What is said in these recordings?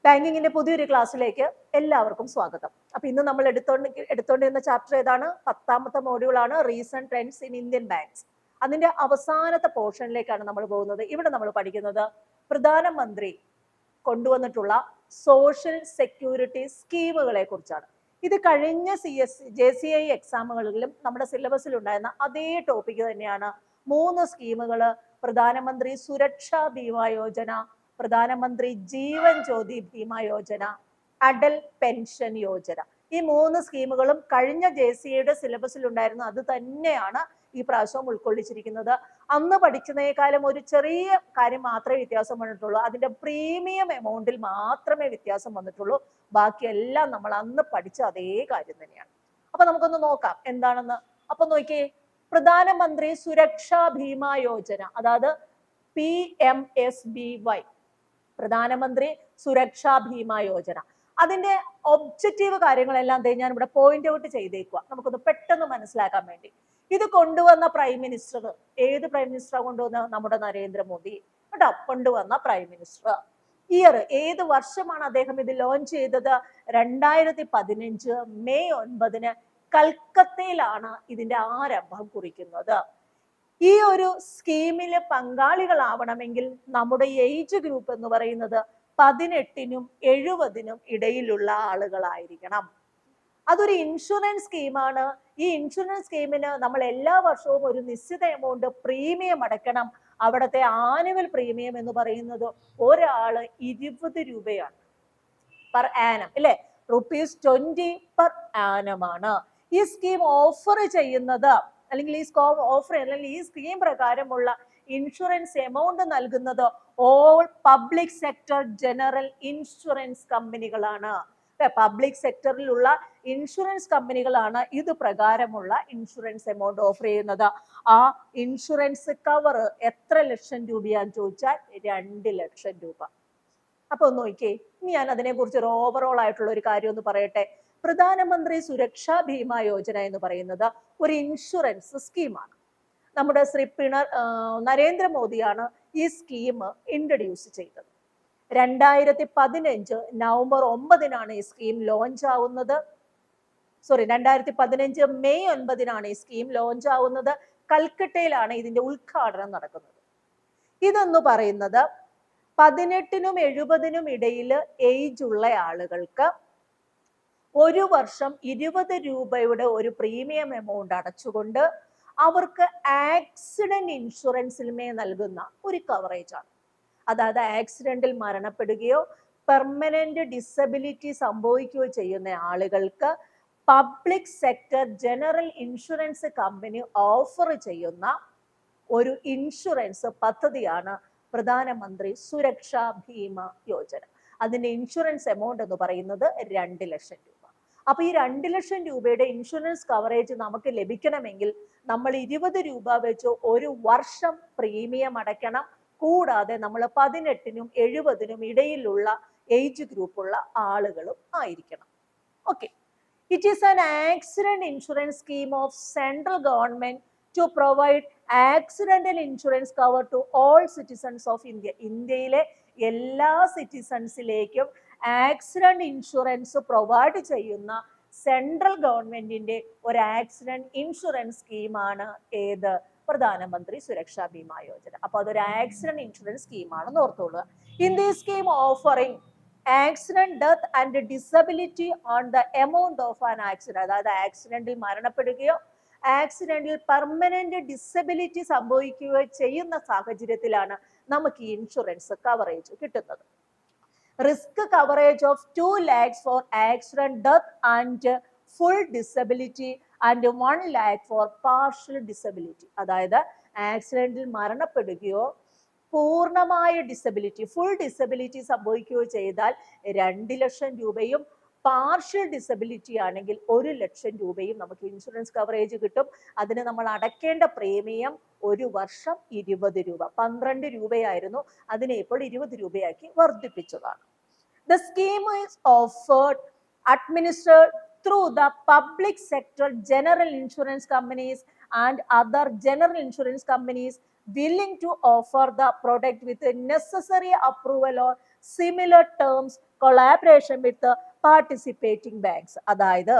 ബാങ്കിങ്ങിന്റെ പുതിയൊരു ക്ലാസ്സിലേക്ക് എല്ലാവർക്കും സ്വാഗതം. അപ്പൊ ഇന്ന് നമ്മൾ എടുത്തോണ്ടിരുന്ന ചാപ്റ്റർ ഏതാണ്? 10ാമത്തെ മോഡ്യൂളാണ് recent trends in Indian banks. അതിന്റെ അവസാനത്തെ പോർഷനിലേക്കാണ് നമ്മൾ പോകുന്നത്. ഇവിടെ നമ്മൾ പഠിക്കുന്നത് പ്രധാനമന്ത്രി കൊണ്ടുവന്നിട്ടുള്ള സോഷ്യൽ സെക്യൂരിറ്റി സ്കീമുകളെ കുറിച്ചാണ്. ഇത് കഴിഞ്ഞ JCI എക്സാമുകളിലും നമ്മുടെ സിലബസിൽ ഉണ്ടായിരുന്ന അതേ ടോപ്പിക് തന്നെയാണ്. 3 സ്കീമുകൾ: പ്രധാനമന്ത്രി സുരക്ഷാ ബീമാ യോജന, പ്രധാനമന്ത്രി ജീവൻ ജ്യോതി ബീമാ യോജന, അടൽ പെൻഷൻ യോജന. ഈ 3 സ്കീമുകളും കഴിഞ്ഞ JCIയുടെ സിലബസിൽ ഉണ്ടായിരുന്നു. അത് തന്നെയാണ് ഈ പ്രാവശ്യം ഉൾക്കൊള്ളിച്ചിരിക്കുന്നത്. അന്ന് പഠിക്കുന്നതിനേക്കാളും ഒരു ചെറിയ കാര്യം മാത്രമേ വ്യത്യാസം വന്നിട്ടുള്ളൂ. അതിന്റെ പ്രീമിയം എമൗണ്ടിൽ മാത്രമേ വ്യത്യാസം വന്നിട്ടുള്ളൂ. ബാക്കിയെല്ലാം നമ്മൾ അന്ന് പഠിച്ച അതേ കാര്യം തന്നെയാണ്. അപ്പൊ നമുക്കൊന്ന് നോക്കാം എന്താണെന്ന്. അപ്പൊ നോക്കിയേ, പ്രധാനമന്ത്രി സുരക്ഷാ ബീമാ യോജന, അതായത് PMSBY, പ്രധാനമന്ത്രി സുരക്ഷാ ബീമാ യോജന. അതിന്റെ ഒബ്ജക്റ്റീവ് കാര്യങ്ങളെല്ലാം ഞാൻ ഇവിടെ പോയിന്റ് ഔട്ട് ചെയ്തേക്കുക, നമുക്കൊന്ന് പെട്ടെന്ന് മനസ്സിലാക്കാൻ വേണ്ടി. ഇത് കൊണ്ടുവന്ന പ്രൈം മിനിസ്റ്റർ, ഏത് പ്രൈം മിനിസ്റ്ററാണ് കൊണ്ടുവന്ന? നമ്മുടെ നരേന്ദ്രമോദി കേട്ടോ, കൊണ്ടുവന്ന പ്രൈം മിനിസ്റ്റർ. ഇയർ, ഏത് വർഷമാണ് അദ്ദേഹം ഇത് ലോഞ്ച് ചെയ്തത്? 2015 മെയ് 9 കൽക്കത്തയിലാണ് ഇതിന്റെ ആരംഭം കുറിക്കുന്നത്. ഈ ഒരു സ്കീമില് പങ്കാളികളാവണമെങ്കിൽ നമ്മുടെ ഏജ് ഗ്രൂപ്പ് എന്ന് പറയുന്നത് 18നും 70നും ഇടയിലുള്ള ആളുകളായിരിക്കണം. അതൊരു ഇൻഷുറൻസ് സ്കീമാണ്. ഈ ഇൻഷുറൻസ് സ്കീമിന് നമ്മൾ എല്ലാ വർഷവും ഒരു നിശ്ചിത എമൗണ്ട് പ്രീമിയം അടയ്ക്കണം. അവിടുത്തെ ആനുവൽ പ്രീമിയം എന്ന് പറയുന്നത് ഒരാള് 20 രൂപയാണ് പെർ ആനം, അല്ലെ? ₹20 പെർ ആനമാണ്. ഈ സ്കീം ഓഫർ ചെയ്യുന്നത്, അല്ലെങ്കിൽ ഈ സ്കീം പ്രകാരമുള്ള ഇൻഷുറൻസ് എമൗണ്ട് നൽകുന്നത് all public sector general insurance കമ്പനികളാണ്. പബ്ലിക് സെക്ടറിലുള്ള ഇൻഷുറൻസ് കമ്പനികളാണ് ഇത് പ്രകാരമുള്ള ഇൻഷുറൻസ് എമൗണ്ട് ഓഫർ ചെയ്യുന്നത്. ആ ഇൻഷുറൻസ് കവർ എത്ര ലക്ഷം രൂപയാന്ന് ചോദിച്ചാൽ 2 ലക്ഷം രൂപ. അപ്പൊ നോക്കിയേ, ഇനി ഞാൻ അതിനെ കുറിച്ച് ഒരു ഓവറോൾ ആയിട്ടുള്ള ഒരു കാര്യം ഒന്ന് പറയട്ടെ. പ്രധാനമന്ത്രി സുരക്ഷാ ബീമാ യോജന എന്ന് പറയുന്നത് ഒരു ഇൻഷുറൻസ് സ്കീമാണ്. നമ്മുടെ ശ്രീ നരേന്ദ്രമോദിയാണ് ഈ സ്കീം ഇൻട്രൊഡ്യൂസ് ചെയ്തത്. 2015 നവംബർ 9 ഈ സ്കീം ലോഞ്ച് ആവുന്നത്. 2015 മെയ് 9 ഈ സ്കീം ലോഞ്ച് ആവുന്നത്. കൽക്കട്ടയിലാണ് ഇതിന്റെ ഉദ്ഘാടനം നടക്കുന്നത്. ഇതെന്ന് പറയുന്നത് 18നും 70നും ഇടയിൽ ഏജ് ഉള്ള ആളുകൾക്ക് ഒരു വർഷം 20 രൂപയുടെ ഒരു പ്രീമിയം എമൗണ്ട് അടച്ചുകൊണ്ട് അവർക്ക് ആക്സിഡന്റ് ഇൻഷുറൻസിലുമേ നൽകുന്ന ഒരു കവറേജ് ആണ്. അതായത് ആക്സിഡന്റിൽ മരണപ്പെടുകയോ പെർമനന്റ് ഡിസബിലിറ്റി സംഭവിക്കുകയോ ചെയ്യുന്ന ആളുകൾക്ക് public sector general insurance company offer ചെയ്യുന്ന ഒരു ഇൻഷുറൻസ് പദ്ധതിയാണ് പ്രധാനമന്ത്രി സുരക്ഷാ ബീമാ യോജന. അതിന്റെ ഇൻഷുറൻസ് എമൗണ്ട് എന്ന് പറയുന്നത് 2 ലക്ഷം രൂപ. അപ്പൊ ഈ 2 ലക്ഷം രൂപയുടെ ഇൻഷുറൻസ് കവറേജ് നമുക്ക് ലഭിക്കണമെങ്കിൽ നമ്മൾ 20 രൂപ വെച്ച് ഒരു വർഷം പ്രീമിയം അടയ്ക്കണം. കൂടാതെ നമ്മൾ 18നും 70നും ഇടയിലുള്ള ഏജ് ഗ്രൂപ്പുള്ള ആളുകളും ആയിരിക്കണം. Okay. It is an accident insurance scheme of central government to provide accidental insurance cover to all citizens of India. ഇന്ത്യയിലെ എല്ലാ സിറ്റിസൺസിലേക്കും ആക്സിഡന്റ് ഇൻഷുറൻസ് പ്രൊവൈഡ് ചെയ്യുന്ന സെൻട്രൽ ഗവൺമെന്റിന്റെ ഒരു ആക്സിഡന്റ് ഇൻഷുറൻസ് സ്കീമാണ് ഏത്? പ്രധാനമന്ത്രി സുരക്ഷാ ബീമാ യോജന. അപ്പൊ അതൊരു ആക്സിഡന്റ് ഇൻഷുറൻസ് സ്കീമാണെന്ന് ഓർത്തോളുക. In this scheme offering accident death and disability on the amount of an accident, അതായത് ആക്സിഡന്റിൽ മരണപ്പെടുകയോ ആക്സിഡന്റിൽ പെർമനന്റ് ഡിസബിലിറ്റി സംഭവിക്കുകയോ ചെയ്യുന്ന സാഹചര്യത്തിലാണ് നമുക്ക് ഈ ഇൻഷുറൻസ് കവറേജ് കിട്ടുന്നത്. Risk coverage of 2 lakhs for accident death and full disability and 1 lakh for partial disability. അതായത് ആക്സിഡന്റിൽ മരണപ്പെടുകയോ പൂർണ്ണമായ ഡിസബിലിറ്റി, ഫുൾ ഡിസബിലിറ്റി സംഭവിക്കുകയോ ചെയ്താൽ 2 ലക്ഷം രൂപയും, പാർഷ്യൽ ഡിസബിലിറ്റി ആണെങ്കിൽ 1 ലക്ഷം രൂപയും നമുക്ക് ഇൻഷുറൻസ് കവറേജ് കിട്ടും. അതിന് നമ്മൾ അടയ്ക്കേണ്ട പ്രീമിയം ഒരു വർഷം 20 രൂപ. 12 രൂപയായിരുന്നു, അതിനെ ഇപ്പോൾ 20 രൂപയാക്കി വർദ്ധിപ്പിച്ചതാണ്. The scheme is offered, administered through the public sector general insurance companies and other general insurance companies willing to offer the product with a necessary approval or similar terms collaboration with participating banks. അതായത്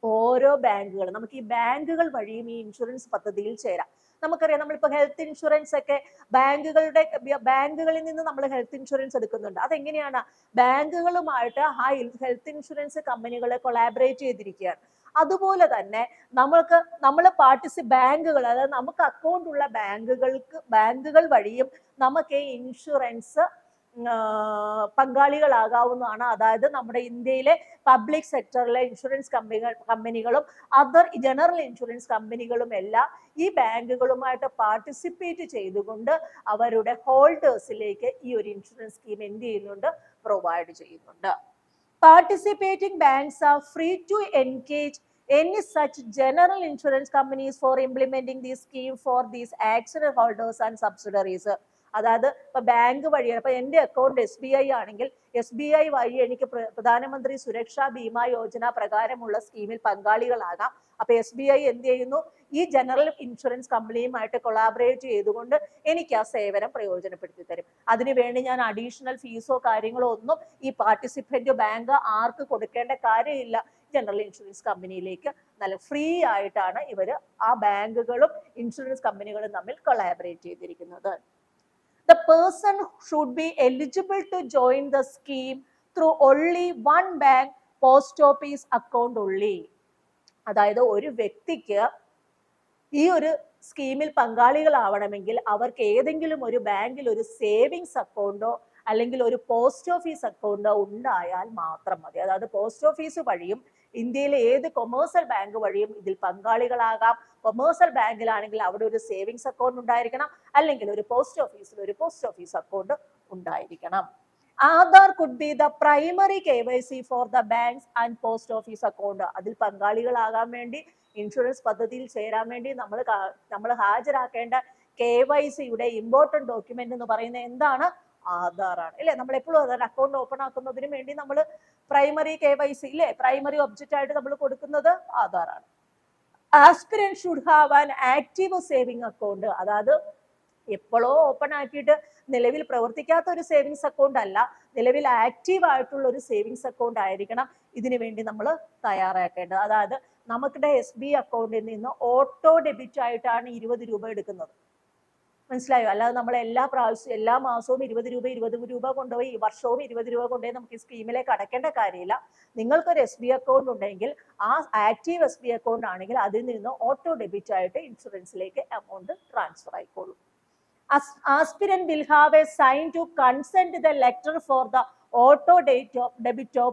ഓരോ ബാങ്കുകൾ, നമുക്ക് ഈ ബാങ്കുകൾ വഴിയും ഈ insurance പദ്ധതിയിൽ ചേരാം. നമുക്കറിയാം, നമ്മളിപ്പോൾ ഹെൽത്ത് ഇൻഷുറൻസ് ഒക്കെ ബാങ്കുകളിൽ നിന്ന് നമ്മൾ ഹെൽത്ത് ഇൻഷുറൻസ് എടുക്കുന്നുണ്ട്. അതെങ്ങനെയാണ്? ബാങ്കുകളുമായിട്ട് ആ ഹെൽത്ത് ഇൻഷുറൻസ് കമ്പനികളെ കൊളാബറേറ്റ് ചെയ്തിരിക്കുകയാണ്. അതുപോലെ തന്നെ നമ്മൾ ബാങ്കുകൾ, അതായത് നമുക്ക് അക്കൗണ്ട് ഉള്ള ബാങ്കുകൾ വഴിയും നമുക്ക് ഈ ഇൻഷുറൻസ് പങ്കാളികളാകാവുന്നതാണ്. അതായത് നമ്മുടെ ഇന്ത്യയിലെ പബ്ലിക് സെക്ടറിലെ ഇൻഷുറൻസ് കമ്പനികളും അതർ ജനറൽ ഇൻഷുറൻസ് കമ്പനികളും എല്ലാം ഈ ബാങ്കുകളുമായിട്ട് പാർട്ടിസിപ്പേറ്റ് ചെയ്തുകൊണ്ട് അവരുടെ ഹോൾഡേഴ്സിലേക്ക് ഈ ഒരു ഇൻഷുറൻസ് സ്കീം എന്ത് ചെയ്യുന്നുണ്ട്? പ്രൊവൈഡ് ചെയ്യുന്നുണ്ട്. Participating banks are free to engage any such general insurance companies for implementing this scheme for these accident holders and subsidiaries. അതായത് ഇപ്പൊ ബാങ്ക് വഴിയാണ്, ഇപ്പൊ എന്റെ അക്കൗണ്ട് SBI ആണെങ്കിൽ SBI വഴി എനിക്ക് പ്രധാനമന്ത്രി സുരക്ഷാ ബീമാ യോജന പ്രകാരമുള്ള സ്കീമിൽ പങ്കാളികളാകാം. അപ്പൊ SBI എന്ത് ചെയ്യുന്നു? ഈ ജനറൽ ഇൻഷുറൻസ് കമ്പനിയുമായിട്ട് കൊളാബറേറ്റ് ചെയ്തുകൊണ്ട് എനിക്ക് ആ സേവനം പ്രയോജനപ്പെടുത്തി തരും. അതിനുവേണ്ടി ഞാൻ അഡീഷണൽ ഫീസോ കാര്യങ്ങളോ ഒന്നും ഈ പാർട്ടിസിപ്പന്റ് ബാങ്ക് ആർക്ക് കൊടുക്കേണ്ട കാര്യമില്ല. ജനറൽ ഇൻഷുറൻസ് കമ്പനിയിലേക്ക് നല്ല ഫ്രീ ആയിട്ടാണ് ഇവര് ആ ബാങ്കുകളും ഇൻഷുറൻസ് കമ്പനികളും തമ്മിൽ കൊളാബറേറ്റ് ചെയ്തിരിക്കുന്നത്. The person should be eligible to join the scheme through only one bank post office account only. അതായത് ഒരു വ്യക്തിക്ക് ഈ ഒരു സ്കീമിൽ പങ്കാളികളാവണമെങ്കിൽ അവർക്ക് ഏതെങ്കിലും ഒരു ബാങ്കിൽ ഒരു സേവിങ്സ് അക്കൗണ്ടോ അല്ലെങ്കിൽ ഒരു പോസ്റ്റ് ഓഫീസ് അക്കൗണ്ടോ ഉണ്ടായാൽ മാത്രം മതി. അതായത് പോസ്റ്റ് ഓഫീസ് വഴിയും ഇന്ത്യയിലെ ഏത് കൊമേഴ്സ്യൽ ബാങ്ക് വഴിയും ഇതിൽ പങ്കാളികളാകാം. കൊമേഴ്സ്യൽ ബാങ്കിലാണെങ്കിൽ അവിടെ ഒരു സേവിങ്സ് അക്കൗണ്ട് ഉണ്ടായിരിക്കണം, അല്ലെങ്കിൽ ഒരു പോസ്റ്റ് ഓഫീസിൽ ഒരു പോസ്റ്റ് ഓഫീസ് അക്കൗണ്ട് ഉണ്ടായിരിക്കണം. Aadhaar could be the primary KYC for the banks and post office account. അതിൽ പങ്കാളികളാകാൻ വേണ്ടി, ഇൻഷുറൻസ് പദ്ധതിയിൽ ചേരാൻ വേണ്ടി നമ്മൾ ഹാജരാക്കേണ്ട KYCയുടെ ഇമ്പോർട്ടന്റ് ഡോക്യുമെന്റ് എന്ന് പറയുന്നത് എന്താണ്? ആധാറാണ്, അല്ലെ? നമ്മൾ എപ്പോഴും അതാണ് അക്കൗണ്ട് ഓപ്പൺ ആക്കുന്നതിന് വേണ്ടി നമ്മൾ പ്രൈമറി KYC, ഇല്ലേ, പ്രൈമറി ഒബ്ജക്റ്റ് ആയിട്ട് നമ്മൾ കൊടുക്കുന്നത് ആധാറാണ്. Aspirant should have an active saving account. അതായത് എപ്പോഴോ ഓപ്പൺ ആക്കിയിട്ട് നിലവിൽ പ്രവർത്തിക്കാത്ത ഒരു സേവിങ്സ് അക്കൗണ്ട് അല്ല, നിലവിൽ ആക്റ്റീവ് ആയിട്ടുള്ള ഒരു സേവിങ്സ് അക്കൗണ്ട് ആയിരിക്കണം ഇതിനു വേണ്ടി നമ്മൾ തയ്യാറാക്കേണ്ടത്. അതായത് നമുക്കിടെ SBI അക്കൗണ്ടിൽ നിന്ന് ഓട്ടോ ഡെബിറ്റ് ആയിട്ടാണ് 20 രൂപ എടുക്കുന്നത്. മനസ്സിലായോ? അല്ലാതെ നമ്മൾ എല്ലാ മാസവും 20 രൂപ കൊണ്ടുപോയി വർഷവും 20 രൂപ കൊണ്ടുപോയി നമുക്ക് ഈ സ്കീമിലേക്ക് അടയ്ക്കേണ്ട കാര്യമില്ല. നിങ്ങൾക്കൊരു SBI അക്കൗണ്ട് ഉണ്ടെങ്കിൽ ആ ആക്റ്റീവ് SBI അക്കൗണ്ട് ആണെങ്കിൽ അതിൽ നിന്ന് ഓട്ടോ ഡെബിറ്റ് ആയിട്ട് ഇൻഷുറൻസിലേക്ക് എമൗണ്ട് ട്രാൻസ്ഫർ ആയിക്കോളും. Aspirant will have a sign to consent the letter for the auto debit of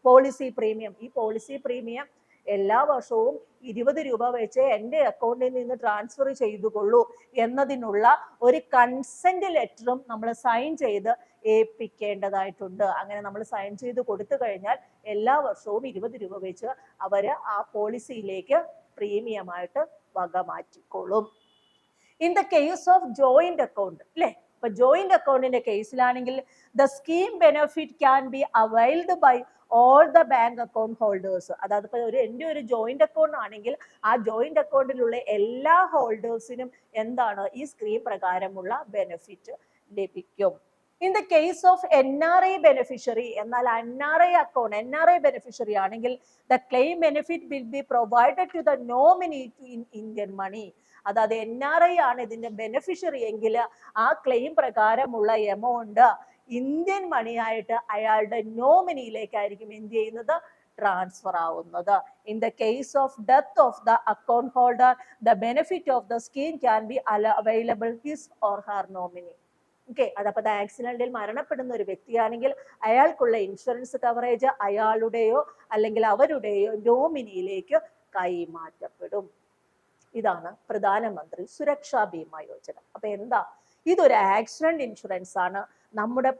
policy premium. ഈ പോളിസി പ്രീമിയം എല്ലാ വർഷവും 20 രൂപ വെച്ച് എൻ്റെ അക്കൗണ്ടിൽ നിന്ന് ട്രാൻസ്ഫർ ചെയ്തുകൊള്ളൂ എന്നതിനുള്ള ഒരു കൺസെന്റ് ലെറ്ററും നമ്മൾ സൈൻ ചെയ്ത് ഏൽപ്പിക്കേണ്ടതായിട്ടുണ്ട്. അങ്ങനെ നമ്മൾ സൈൻ ചെയ്ത് കൊടുത്തു കഴിഞ്ഞാൽ എല്ലാ വർഷവും 20 രൂപ വെച്ച് അവര് ആ പോളിസിയിലേക്ക് പ്രീമിയമായിട്ട് വക മാറ്റിക്കൊള്ളും. In the case of joint account, അല്ലെ, ഇപ്പൊ ജോയിന്റ് അക്കൗണ്ടിന്റെ കേസിലാണെങ്കിൽ the scheme benefit can be availed by all the bank account holders. അതായത് ഇപ്പൊ എൻ്റെ ഒരു ജോയിന്റ് അക്കൗണ്ട് ആണെങ്കിൽ ആ ജോയിന്റ് അക്കൗണ്ടിലുള്ള എല്ലാ ഹോൾഡേഴ്സിനും എന്താണ് ഈ സ്കീം പ്രകാരമുള്ള ബെനിഫിറ്റ് ലഭിക്കും. In the case of NRI beneficiary, എന്നാൽ NRI ബെനിഫിഷ്യറി ആണെങ്കിൽ the claim benefit will be provided to the nominee in Indian money. അതായത് NRI ആണ് ഇതിന്റെ ബെനിഫിഷ്യറി എങ്കിൽ ആ ക്ലെയിം പ്രകാരമുള്ള എമൗണ്ട് ഇന്ത്യൻ മണിയായിട്ട് അയാളുടെ നോമിനിയിലേക്കായിരിക്കും എന്ത് ചെയ്യുന്നത്? ട്രാൻസ്ഫർ ആവുന്നത്. In the case of death of the account holder the benefit of the scheme can be available his or her nominee. Okay, അതപ്പോ ആക്സിഡന്റിൽ മരണപ്പെടുന്ന ഒരു വ്യക്തിയാണെങ്കിൽ അയാൾക്കുള്ള ഇൻഷുറൻസ് കവറേജ് അയാളുടെയോ അല്ലെങ്കിൽ അവരുടെയോ നോമിനിയിലേക്ക് കൈമാറ്റപ്പെടും. ഇതാണ് പ്രധാനമന്ത്രി സുരക്ഷാ ബീമാ യോജന. അപ്പൊ എന്താ? ഇതൊരു ആക്സിഡന്റ് ഇൻഷുറൻസ് ആണ്. നമ്മുടെ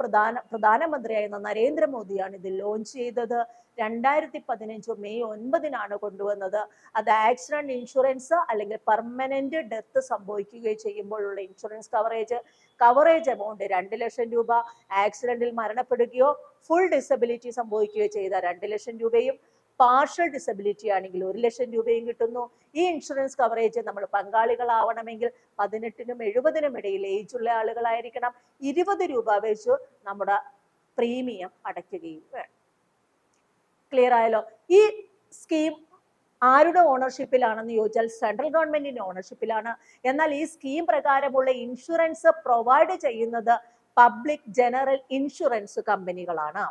പ്രധാനമന്ത്രിയായിരുന്ന നരേന്ദ്രമോദിയാണ് ഇത് ലോഞ്ച് ചെയ്തത്. 2015 മെയ് 9 കൊണ്ടുവന്നത്. അത് ആക്സിഡന്റ് ഇൻഷുറൻസ് അല്ലെങ്കിൽ പെർമനന്റ് ഡെത്ത് സംഭവിക്കുകയും ചെയ്യുമ്പോഴുള്ള ഇൻഷുറൻസ് കവറേജ് എമൗണ്ട് 2 ലക്ഷം രൂപ. ആക്സിഡന്റിൽ മരണപ്പെടുകയോ ഫുൾ ഡിസബിലിറ്റി സംഭവിക്കുകയോ ചെയ്ത 2 ലക്ഷം രൂപയും, പാർഷ്യൽ ഡിസബിലിറ്റി ആണെങ്കിൽ 1 ലക്ഷം രൂപയും കിട്ടുന്നു. ഈ ഇൻഷുറൻസ് കവറേജ് നമ്മൾ പങ്കാളികളാവണമെങ്കിൽ 18-നും 70-നും ഇടയിൽ ഏജ് ഉള്ള ആളുകളായിരിക്കണം. 20 രൂപ വെച്ച് നമ്മുടെ പ്രീമിയം അടയ്ക്കുകയും വേണം. ക്ലിയർ ആയല്ലോ? ഈ സ്കീം ആരുടെ ഓണർഷിപ്പിലാണെന്ന് ചോദിച്ചാൽ സെൻട്രൽ ഗവൺമെന്റിന്റെ ഓണർഷിപ്പിലാണ്. എന്നാൽ ഈ സ്കീം പ്രകാരമുള്ള ഇൻഷുറൻസ് പ്രൊവൈഡ് ചെയ്യുന്നത് പബ്ലിക് ജനറൽ ഇൻഷുറൻസ് കമ്പനികളാണ്.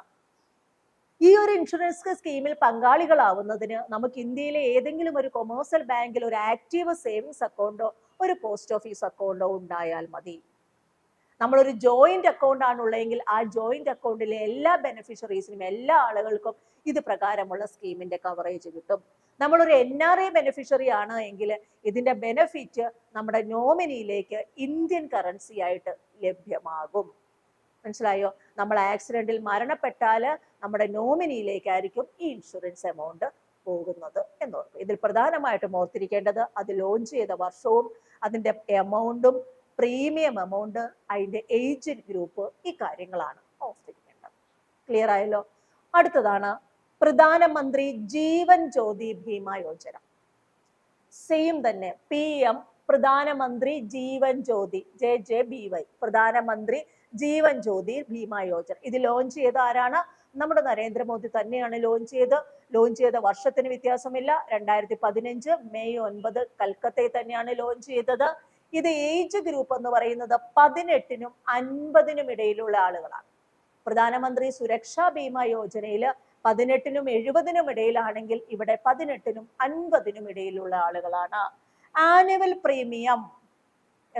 ഈ ഒരു ഇൻഷുറൻസ് സ്കീമിൽ പങ്കാളികളാവുന്നതിന് നമുക്ക് ഇന്ത്യയിലെ ഏതെങ്കിലും ഒരു കൊമേഴ്സ്യൽ ബാങ്കിൽ ഒരു ആക്റ്റീവ് സേവിങ്സ് അക്കൗണ്ടോ ഒരു പോസ്റ്റ് ഓഫീസ് അക്കൗണ്ടോ ഉണ്ടായാൽ മതി. നമ്മളൊരു ജോയിന്റ് അക്കൗണ്ട് ആണുള്ളതെങ്കിൽ ആ ജോയിന്റ് അക്കൗണ്ടിലെ എല്ലാ ബെനിഫിഷ്യറീസിനും എല്ലാ ആളുകൾക്കും ഇത് പ്രകാരമുള്ള സ്കീമിന്റെ കവറേജ് കിട്ടും. നമ്മളൊരു NRI ബെനിഫിഷ്യറി ആണ് എങ്കിൽ ഇതിന്റെ ബെനിഫിറ്റ് നമ്മുടെ നോമിനിയിലേക്ക് ഇന്ത്യൻ കറൻസി ആയിട്ട് ലഭ്യമാകും. മനസ്സിലായോ? നമ്മൾ ആക്സിഡന്റിൽ മരണപ്പെട്ടാൽ നമ്മുടെ നോമിനിയിലേക്കായിരിക്കും ഈ ഇൻഷുറൻസ് എമൗണ്ട് പോകുന്നത് എന്നോർക്കും. ഇതിൽ പ്രധാനമായിട്ടും ഓർത്തിരിക്കേണ്ടത് അത് ലോഞ്ച് ചെയ്ത വർഷവും അതിന്റെ എമൗണ്ടും പ്രീമിയം എമൗണ്ട് അതിന്റെ ഏജ് ഗ്രൂപ്പ് ഈ കാര്യങ്ങളാണ് ഓർത്തിരിക്കേണ്ടത്. ക്ലിയർ ആയല്ലോ? അടുത്തതാണ് പ്രധാനമന്ത്രി ജീവൻ ജ്യോതി ഭീമ യോജന. സെയിം തന്നെ PM പ്രധാനമന്ത്രി ജീവൻ ജ്യോതി JJBY പ്രധാനമന്ത്രി ജീവൻ ജ്യോതി ഭീമ യോജന. ഇത് ലോഞ്ച് ചെയ്ത ആരാണ്? നമ്മുടെ നരേന്ദ്രമോദി തന്നെയാണ് ലോഞ്ച് ചെയ്ത വർഷത്തിന് വ്യത്യാസമില്ല. 2015 മെയ് 9 കൽക്കത്തയിൽ തന്നെയാണ് ലോഞ്ച് ചെയ്തത്. ഇത് ഏജ് ഗ്രൂപ്പ് എന്ന് പറയുന്നത് 18-നും 50-നും ഇടയിലുള്ള ആളുകളാണ്. പ്രധാനമന്ത്രി സുരക്ഷാ ബീമ യോജനയിൽ 18-നും 70-നും ഇടയിലാണെങ്കിൽ ഇവിടെ 18-നും 50-നും ഇടയിലുള്ള ആളുകളാണ്. ആനുവൽ പ്രീമിയം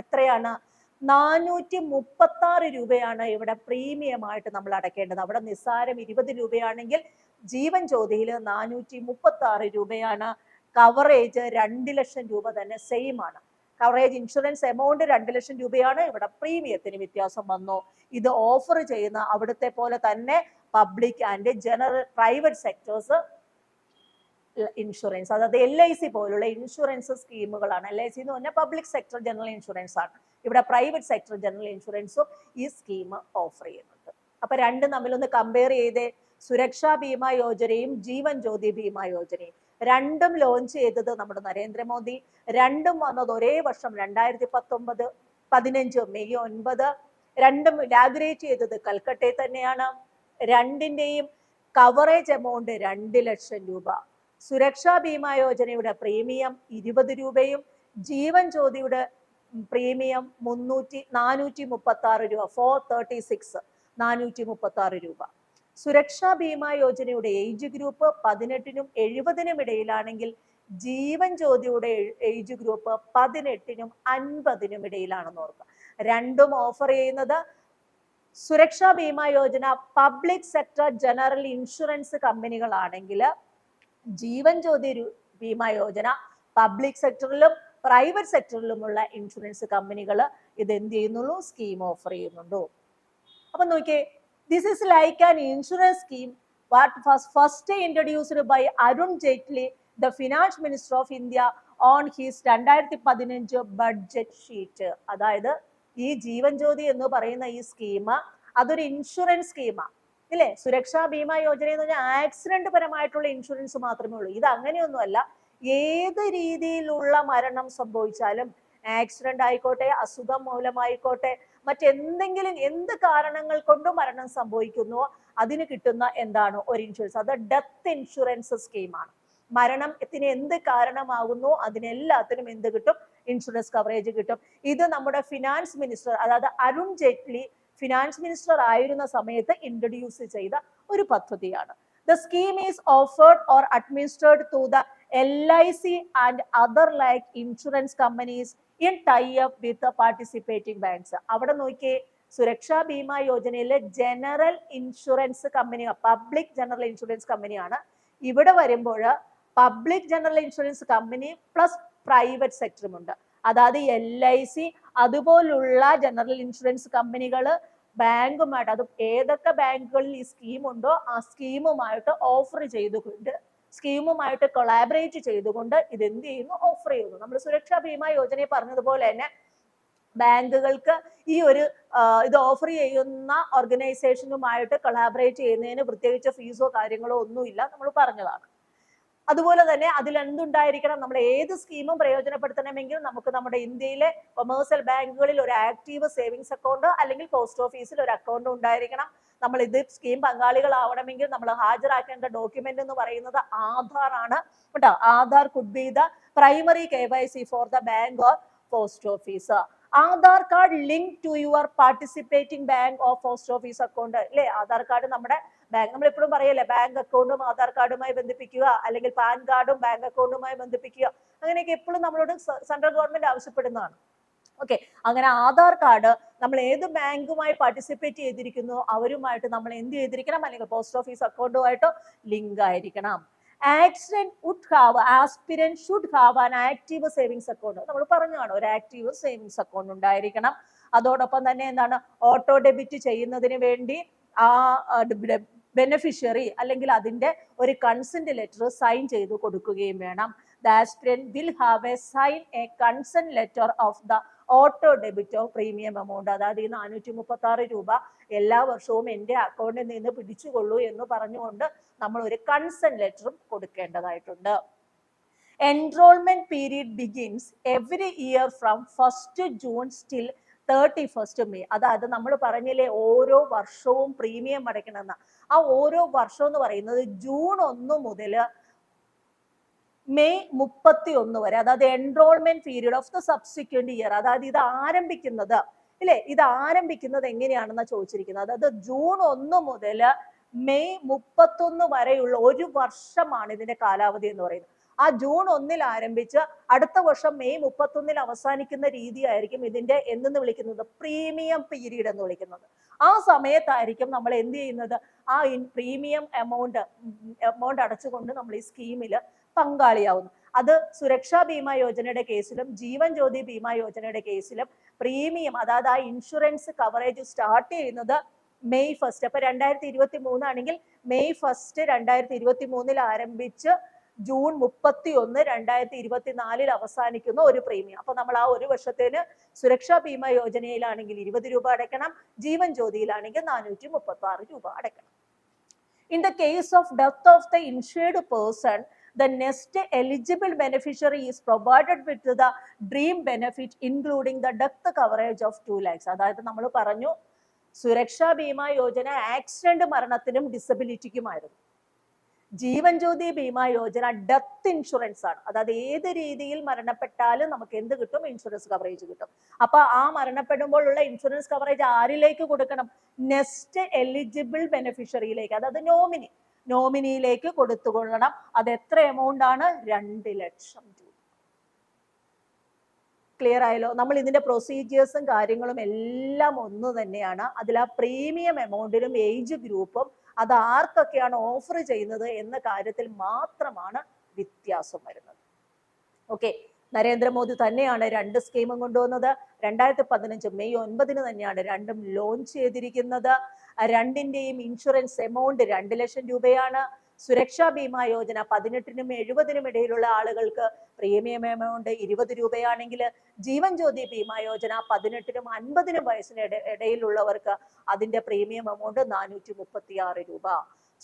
എത്രയാണ്? 436 രൂപയാണ് ഇവിടെ പ്രീമിയം ആയിട്ട് നമ്മൾ അടയ്ക്കേണ്ടത്. അവിടെ നിസ്സാരം 20 രൂപയാണെങ്കിൽ ജീവൻ ജ്യോതിയിൽ 436 രൂപയാണ്. കവറേജ് 2 ലക്ഷം രൂപ തന്നെ സെയിം ആണ്. കവറേജ് ഇൻഷുറൻസ് എമൗണ്ട് 2 ലക്ഷം രൂപയാണ്. ഇവിടെ പ്രീമിയത്തിന് വ്യത്യാസം വന്നു. ഇത് ഓഫർ ചെയ്യുന്ന അവിടുത്തെ പോലെ തന്നെ public and general private sectors insurance, അതായത് LIC പോലുള്ള ഇൻഷുറൻസ് സ്കീമുകളാണ്. LIC എന്ന് പറഞ്ഞാൽ പബ്ലിക് സെക്ടർ ജനറൽ ഇൻഷുറൻസ് ആണ്. ഇവിടെ പ്രൈവറ്റ് സെക്ടർ ജനറൽ ഇൻഷുറൻസും ഈ സ്കീം ഓഫർ ചെയ്യുന്നുണ്ട്. അപ്പൊ രണ്ടും തമ്മിലൊന്ന് കമ്പയർ ചെയ്തേ. സുരക്ഷാ ബീമ യോജനയും ജീവൻ ജ്യോതി ബീമ യോജനയും രണ്ടും ലോഞ്ച് ചെയ്തത് നമ്മുടെ നരേന്ദ്രമോദി. രണ്ടും വന്നത് ഒരേ വർഷം 2015 മെയ് 9. രണ്ടും ഇനാഗുറേറ്റ് ചെയ്തത് കൽക്കട്ടയിൽ തന്നെയാണ്. രണ്ടിന്റെയും കവറേജ് എമൗണ്ട് 2 ലക്ഷം രൂപ. സുരക്ഷാ ബീമ യോജനയുടെ പ്രീമിയം 20 രൂപയും ജീവൻ ജ്യോതിയുടെ പ്രീമിയം 436 രൂപ. 436 436 രൂപ. സുരക്ഷാ ബീമ യോജനയുടെ ഏജ് ഗ്രൂപ്പ് 18-നും 70-നും ഇടയിലാണെങ്കിൽ ജീവൻ ജ്യോതിയുടെ ഏജ് ഗ്രൂപ്പ് 18-നും 50-നും ഇടയിലാണെന്ന് ഓർക്കുക. രണ്ടും ഓഫർ ചെയ്യുന്നത് Suraksha Bima Yojana public sector general insurance കമ്പനികളാണെങ്കിൽ ജീവൻ ജ്യോതി ബീമ യോജന പബ്ലിക് സെക്ടറിലും പ്രൈവറ്റ് സെക്ടറിലുമുള്ള ഇൻഷുറൻസ് കമ്പനികൾ ഇത് എന്ത് ചെയ്യുന്നുള്ളൂ? സ്കീം ഓഫർ ചെയ്യുന്നുണ്ടോ? അപ്പൊ നോക്കിയേ, this is like an insurance scheme what was first introduced by Arun Jaitley, the finance minister of India, on his 2015 budget sheet. അതായത് ഈ ജീവൻ ജ്യോതി എന്ന് പറയുന്ന ഈ സ്കീം അതൊരു ഇൻഷുറൻസ് സ്കീമാണ് ഇല്ലേ? സുരക്ഷാ ബീമ യോജന എന്ന് പറഞ്ഞാൽ ആക്സിഡന്റ് പരമായിട്ടുള്ള ഇൻഷുറൻസ് മാത്രമേ ഉള്ളൂ. ഇത് അങ്ങനെയൊന്നുമല്ല. ഏത് രീതിയിലുള്ള മരണം സംഭവിച്ചാലും, ആക്സിഡന്റ് ആയിക്കോട്ടെ, അസുഖം മൂലമായിക്കോട്ടെ, മറ്റെന്തെങ്കിലും എന്ത് കാരണങ്ങൾ കൊണ്ട് മരണം സംഭവിക്കുന്നുവോ അതിന് കിട്ടുന്ന എന്താണ്? ഒരു ഇൻഷുറൻസ്. അത് ഡെത്ത് ഇൻഷുറൻസ് സ്കീമാണ്. മരണത്തിന് എന്ത് കാരണമാകുന്നു അതിനെല്ലാത്തിനും എന്ത് കിട്ടും? ഇൻഷുറൻസ് കവറേജ് കിട്ടും. ഇത് നമ്മുടെ ഫിനാൻസ് മിനിസ്റ്റർ, അതായത് അരുൺ ജെയ്റ്റ്ലി ഫിനാൻസ് മിനിസ്റ്റർ ആയിരുന്ന സമയത്ത് ഇൻട്രൊഡ്യൂസ് ചെയ്ത ഒരു പദ്ധതിയാണ്. The scheme is offered or administered to the LIC and other like insurance companies in tie-up with the participating banks. അവിടെ നോക്കിയേ, സുരക്ഷാ ബീമ യോജനയിലെ general insurance company, public general insurance കമ്പനിയാണ്. ഇവിടെ വരുമ്പോൾ public general insurance company plus private സെക്ടറുമുണ്ട്. അതായത് LIC അതുപോലുള്ള general insurance കമ്പനികൾ ബാങ്കുമായിട്ട്, അത് ഏതൊക്കെ ബാങ്കുകളിൽ ഈ സ്കീം ഉണ്ടോ ആ സ്കീമുമായിട്ട് ഓഫർ ചെയ്തുകൊണ്ട്, സ്കീമുമായിട്ട് കൊളാബറേറ്റ് ചെയ്തുകൊണ്ട് ഇത് എന്ത് ചെയ്യുന്നു? ഓഫർ ചെയ്യുന്നു. നമ്മൾ സുരക്ഷാ ബീമ യോജനയെ പറഞ്ഞതുപോലെ തന്നെ ബാങ്കുകൾക്ക് ഈ ഒരു ഇത് ഓഫർ ചെയ്യുന്ന ഓർഗനൈസേഷനുമായിട്ട് കൊളാബറേറ്റ് ചെയ്യുന്നതിന് പ്രത്യേകിച്ച് ഫീസോ കാര്യങ്ങളോ ഒന്നുമില്ല, നമ്മൾ പറഞ്ഞതാണ്. അതുപോലെ തന്നെ അതിൽ എന്തുണ്ടായിരിക്കണം, നമ്മൾ ഏത് സ്കീമും പ്രയോജനപ്പെടുത്തണമെങ്കിൽ നമുക്ക് നമ്മുടെ ഇന്ത്യയിലെ കൊമേഴ്സ്യൽ ബാങ്കുകളിൽ ഒരു ആക്റ്റീവ് സേവിങ്സ് അക്കൗണ്ട് അല്ലെങ്കിൽ പോസ്റ്റ് ഓഫീസിൽ ഒരു അക്കൗണ്ട് ഉണ്ടായിരിക്കണം. നമ്മൾ ഇത് സ്കീം പങ്കാളികളാവണമെങ്കിൽ നമ്മൾ ഹാജരാക്കേണ്ട ഡോക്യുമെന്റ് എന്ന് പറയുന്നത് ആധാർ ആണ് കേട്ടോ. Aadhaar could be the primary KYC for the bank or post office. Aadhaar card link to your participating bank or post office account അല്ലെ. ആധാർ കാർഡ് നമ്മുടെ ബാങ്ക്, നമ്മൾ എപ്പോഴും പറയല്ലേ ബാങ്ക് അക്കൗണ്ടും ആധാർ കാർഡുമായി ബന്ധിപ്പിക്കുക, അല്ലെങ്കിൽ പാൻ കാർഡും ബാങ്ക് അക്കൗണ്ടുമായി ബന്ധിപ്പിക്കുക, അങ്ങനെയൊക്കെ എപ്പോഴും നമ്മളോട് സെൻട്രൽ ഗവൺമെന്റ് ആവശ്യപ്പെടുന്നതാണ്. ഓക്കെ, അങ്ങനെ ആധാർ കാർഡ് നമ്മൾ ഏത് ബാങ്കുമായി പാർട്ടിസിപ്പേറ്റ് ചെയ്തിരിക്കുന്നു അവരുമായിട്ട് നമ്മൾ എന്ത് ചെയ്തിരിക്കണം, അല്ലെങ്കിൽ പോസ്റ്റ് ഓഫീസ് അക്കൗണ്ടുമായിട്ട് ലിങ്ക് ആയിരിക്കണം. Aspirant should have an active savings account. നമ്മൾ പറഞ്ഞാണ് ഒരു ആക്റ്റീവ് സേവിങ്സ് അക്കൗണ്ട് ഉണ്ടായിരിക്കണം. അതോടൊപ്പം തന്നെ എന്താണ്, ഓട്ടോ ഡെബിറ്റ് ചെയ്യുന്നതിന് വേണ്ടി ആ ബെനിഫിഷ്യറി അല്ലെങ്കിൽ അതിന്റെ ഒരു കൺസെന്റ് ലെറ്റർ സൈൻ ചെയ്ത് കൊടുക്കുകയും വേണം. The aspirant will have a sign a consent letter of the auto debit of premium amount. അതായത് ഈ 436 രൂപ എല്ലാ വർഷവും എൻ്റെ അക്കൗണ്ടിൽ നിന്ന് പിടിച്ചുകൊള്ളൂ എന്ന് പറഞ്ഞുകൊണ്ട് നമ്മൾ ഒരു കൺസെന്റ് ലെറ്ററും കൊടുക്കേണ്ടതായിട്ടുണ്ട്. Enrolment period begins every year from 1st June till 31st May. അതായത് നമ്മൾ പറഞ്ഞില്ലേ ഓരോ വർഷവും പ്രീമിയം അടയ്ക്കണമെന്ന്. ആ ഓരോ വർഷം എന്ന് പറയുന്നത് ജൂൺ 1 മുതൽ മെയ് 31 വരെ, അതായത് enrolment period of the subsequent year. അതായത് ഇത് ആരംഭിക്കുന്നത് ഇല്ലേ, ഇത് ആരംഭിക്കുന്നത് എങ്ങനെയാണെന്ന് ചോദിച്ചിരിക്കുന്നത്. അതായത് ജൂൺ 1 മുതൽ മെയ് 31 വരെയുള്ള ഒരു വർഷമാണ് ഇതിന്റെ കാലാവധി എന്ന് പറയുന്നത്. ആ ജൂൺ 1 ആരംഭിച്ച് അടുത്ത വർഷം മെയ് 31 അവസാനിക്കുന്ന രീതിയായിരിക്കും ഇതിന്റെ എന്തെന്ന് വിളിക്കുന്നത്, പ്രീമിയം പീരീഡ് എന്ന് വിളിക്കുന്നത്. ആ സമയത്തായിരിക്കും നമ്മൾ എന്ത് ചെയ്യുന്നത്, ആ പ്രീമിയം എമൗണ്ട് അടച്ചുകൊണ്ട് നമ്മൾ ഈ സ്കീമിൽ പങ്കാളിയാവുന്നു. അത് സുരക്ഷാ ബീമാ യോജനയുടെ കേസിലും ജീവൻ ജ്യോതി ബീമാ യോജനയുടെ കേസിലും പ്രീമിയം, അതായത് ആ ഇൻഷുറൻസ് കവറേജ് സ്റ്റാർട്ട് ചെയ്യുന്നത് മെയ് 1. അപ്പൊ 2023 ആണെങ്കിൽ മെയ് 1 2023 ആരംഭിച്ച് ജൂൺ 31 2024 അവസാനിക്കുന്ന ഒരു പ്രീമിയം. അപ്പൊ നമ്മൾ ആ ഒരു വർഷത്തിന് സുരക്ഷാ ബീമാ യോജനയിലാണെങ്കിൽ 20 രൂപ അടയ്ക്കണം, ജീവൻ ജ്യോതിയിലാണെങ്കിൽ 436 രൂപ അടയ്ക്കണം. In the case of death of the insured person, the next eligible beneficiary is provided with the dream benefit including the death coverage of 2 lakhs. അതായത് നമ്മൾ പറഞ്ഞു സുരക്ഷാ ബീമാ യോജന ആക്സിഡന്റ് മരണത്തിനും ഡിസബിലിറ്റിക്കുമായിരുന്നു. ജീവൻ ജ്യോതി ബീമാ യോജന ഡെത്ത് ഇൻഷുറൻസ് ആണ്. അതായത് ഏത് രീതിയിൽ മരണപ്പെട്ടാലും നമുക്ക് എന്ത് കിട്ടും, ഇൻഷുറൻസ് കവറേജ് കിട്ടും. അപ്പൊ ആ മരണപ്പെടുമ്പോഴുള്ള ഇൻഷുറൻസ് കവറേജ് ആരിലേക്ക് കൊടുക്കണം, നെക്സ്റ്റ് എലിജിബിൾ ബെനിഫിഷ്യറിയിലേക്ക്, അതായത് നോമിനിയിലേക്ക് കൊടുത്തുകൊള്ളണം. അത് എത്ര എമൗണ്ട് ആണ്, 2 ലക്ഷം രൂപ. ക്ലിയർ ആയല്ലോ. നമ്മൾ ഇതിന്റെ പ്രൊസീജിയേഴ്സും കാര്യങ്ങളും എല്ലാം ഒന്ന് തന്നെയാണ്. അതിൽ ആ പ്രീമിയം എമൗണ്ടിനും ഏജ് ഗ്രൂപ്പും അത് ആർക്കൊക്കെയാണ് ഓഫർ ചെയ്യുന്നത് എന്ന കാര്യത്തിൽ മാത്രമാണ് വ്യത്യാസം വരുന്നത്. ഓക്കെ, നരേന്ദ്രമോദി തന്നെയാണ് 2 സ്കീമും കൊണ്ടുവന്നത്. 2015 മെയ് 9 തന്നെയാണ് രണ്ടും ലോഞ്ച് ചെയ്തിരിക്കുന്നത്. രണ്ടിന്റെയും ഇൻഷുറൻസ് എമൗണ്ട് 2 ലക്ഷം രൂപയാണ്. സുരക്ഷാ ബീമാ യോജന 18-നും 70-നും ഇടയിലുള്ള ആളുകൾക്ക് പ്രീമിയം എമൗണ്ട് 20 രൂപയാണെങ്കിൽ ജീവൻ ജ്യോതി ബീമാ യോജന 18-നും 50-നും വയസ്സിന് ഇടയിലുള്ളവർക്ക് അതിന്റെ പ്രീമിയം എമൗണ്ട് 436 രൂപ.